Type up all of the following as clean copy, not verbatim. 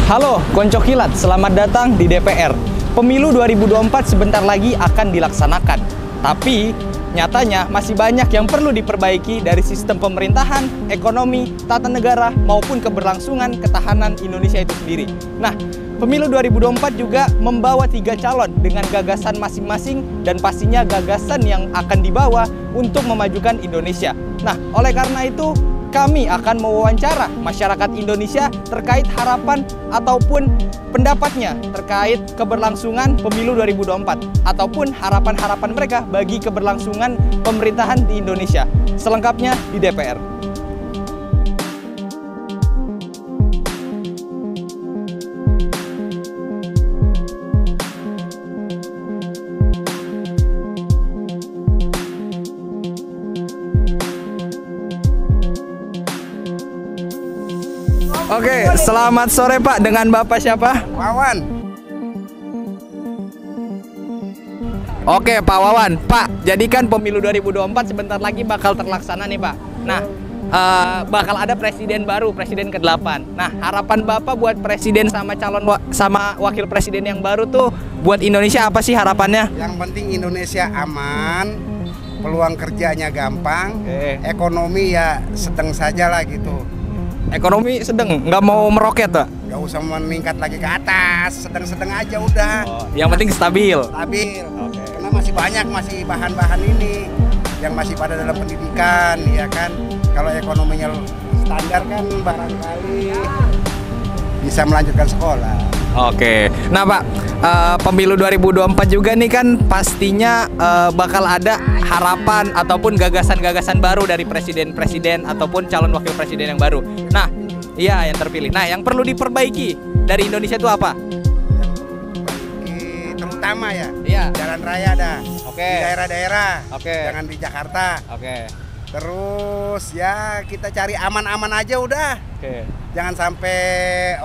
Halo, konco kilat, selamat datang di DPR. Pemilu 2024 sebentar lagi akan dilaksanakan. Tapi, nyatanya masih banyak yang perlu diperbaiki dari sistem pemerintahan, ekonomi, tata negara, maupun keberlangsungan ketahanan Indonesia itu sendiri. Nah, pemilu 2024 juga membawa 3 calon dengan gagasan masing-masing dan pastinya gagasan yang akan dibawa untuk memajukan Indonesia. Nah, oleh karena itu, kami akan mewawancara masyarakat Indonesia terkait harapan ataupun pendapatnya terkait keberlangsungan pemilu 2024 ataupun harapan-harapan mereka bagi keberlangsungan pemerintahan di Indonesia. Selengkapnya di DPR. Oke, selamat sore Pak. Dengan Bapak siapa? Wawan. Oke, Pak Wawan. Pak, jadi kan pemilu 2024 sebentar lagi bakal terlaksana nih Pak. Nah, bakal ada presiden baru, presiden ke-8. Nah, harapan Bapak buat presiden sama sama wakil presiden yang baru tuh buat Indonesia apa sih harapannya? Yang penting Indonesia aman, peluang kerjanya gampang, ekonomi ya sedang saja lah gitu. Ekonomi sedang, nggak mau meroket Pak? Nggak usah meningkat lagi ke atas, sedang-sedang aja udah. Yang penting stabil. Stabil. Karena masih banyak bahan-bahan ini yang masih pada dalam pendidikan, ya kan. Kalau ekonominya standar kan barangkali bisa melanjutkan sekolah. Oke. Nah Pak, pemilu 2024 juga nih kan pastinya bakal ada harapan ataupun gagasan-gagasan baru dari presiden-presiden ataupun calon wakil presiden yang baru. Nah, iya yang terpilih. Nah, yang perlu diperbaiki dari Indonesia itu apa? Terutama ya, jalan raya dah. Oke. Di daerah-daerah. Oke. Jangan di Jakarta. Oke. Terus ya kita cari aman-aman aja udah. Oke. Jangan sampai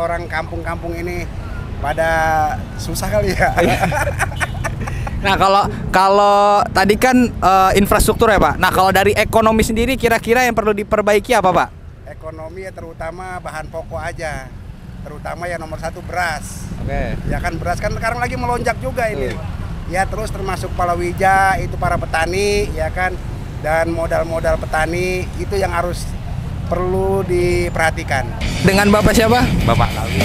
orang kampung-kampung ini pada susah kali ya. Nah, kalau tadi kan infrastruktur ya Pak. Nah, kalau dari ekonomi sendiri kira-kira yang perlu diperbaiki apa Pak? Ekonomi ya terutama bahan pokok aja. Terutama ya nomor 1 beras. Oke. Ya kan beras kan sekarang lagi melonjak juga ini. Ya terus termasuk palawija itu para petani ya kan. Dan modal-modal petani itu yang harus perlu diperhatikan. Dengan Bapak siapa? Bapak Lawi.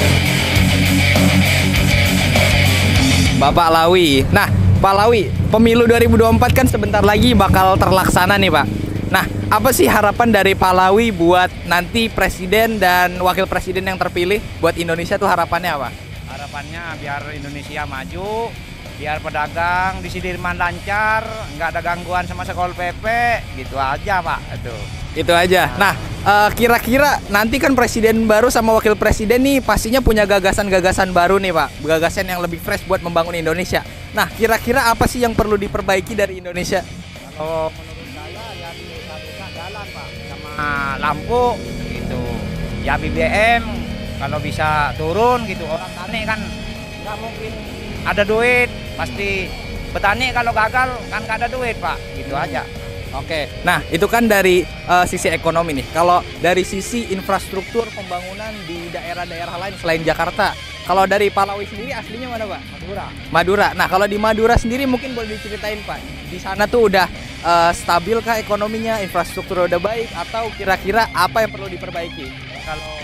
Bapak Lawi. Nah, Pak Lawi, pemilu 2024 kan sebentar lagi bakal terlaksana nih Pak. Nah, apa sih harapan dari Pak Lawi buat nanti presiden dan wakil presiden yang terpilih buat Indonesia tuh harapannya apa? Harapannya biar Indonesia maju, biar pedagang di Sudirman lancar, nggak ada gangguan sama Satpol PP, gitu aja Pak. Itu aja. Nah, kira-kira nanti kan presiden baru sama wakil presiden nih pastinya punya gagasan-gagasan baru nih Pak. Gagasan yang lebih fresh buat membangun Indonesia. Nah, kira-kira apa sih yang perlu diperbaiki dari Indonesia? Kalau menurut saya ya bisa jalan Pak, sama lampu gitu. Ya BBM kalau bisa turun gitu. Orang tani kan nggak mungkin ada duit, pasti petani kalau gagal kan nggak ada duit Pak. Gitu aja. Oke, nah itu kan dari sisi ekonomi nih. Kalau dari sisi infrastruktur pembangunan di daerah-daerah lain selain Jakarta, kalau dari Pak Lawi sendiri aslinya mana Pak? Madura. Nah kalau di Madura sendiri mungkin boleh diceritain Pak. Di sana tuh udah stabil kah ekonominya, infrastruktur udah baik, atau kira-kira apa yang perlu diperbaiki? Kalau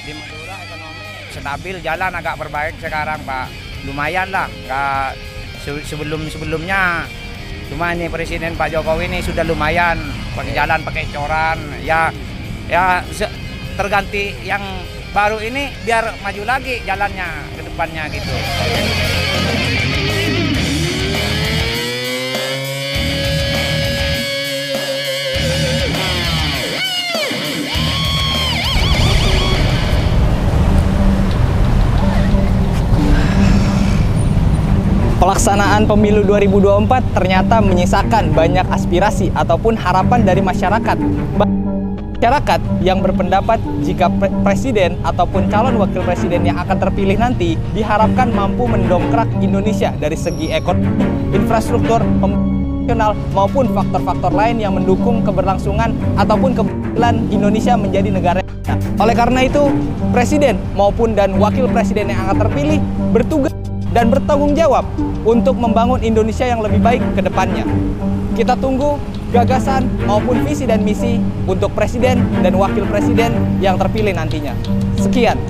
di Madura ekonomi stabil, jalan agak berbaik sekarang Pak. Lumayan lah, nggak sebelum-sebelumnya. Cuma ini Presiden Pak Jokowi ini sudah lumayan pakai jalan, pakai coran. Ya terganti yang baru ini biar maju lagi jalannya ke depannya gitu. Pelaksanaan pemilu 2024 ternyata menyisakan banyak aspirasi ataupun harapan dari masyarakat. Masyarakat yang berpendapat jika presiden ataupun calon wakil presiden yang akan terpilih nanti diharapkan mampu mendongkrak Indonesia dari segi ekonomi, infrastruktur, nasional maupun faktor-faktor lain yang mendukung keberlangsungan ataupun keberhasilan Indonesia menjadi negara. Oleh karena itu, Presiden maupun dan Wakil Presiden yang akan terpilih bertugas dan bertanggung jawab untuk membangun Indonesia yang lebih baik ke depannya. Kita tunggu gagasan maupun visi dan misi untuk Presiden dan Wakil Presiden yang terpilih nantinya. Sekian.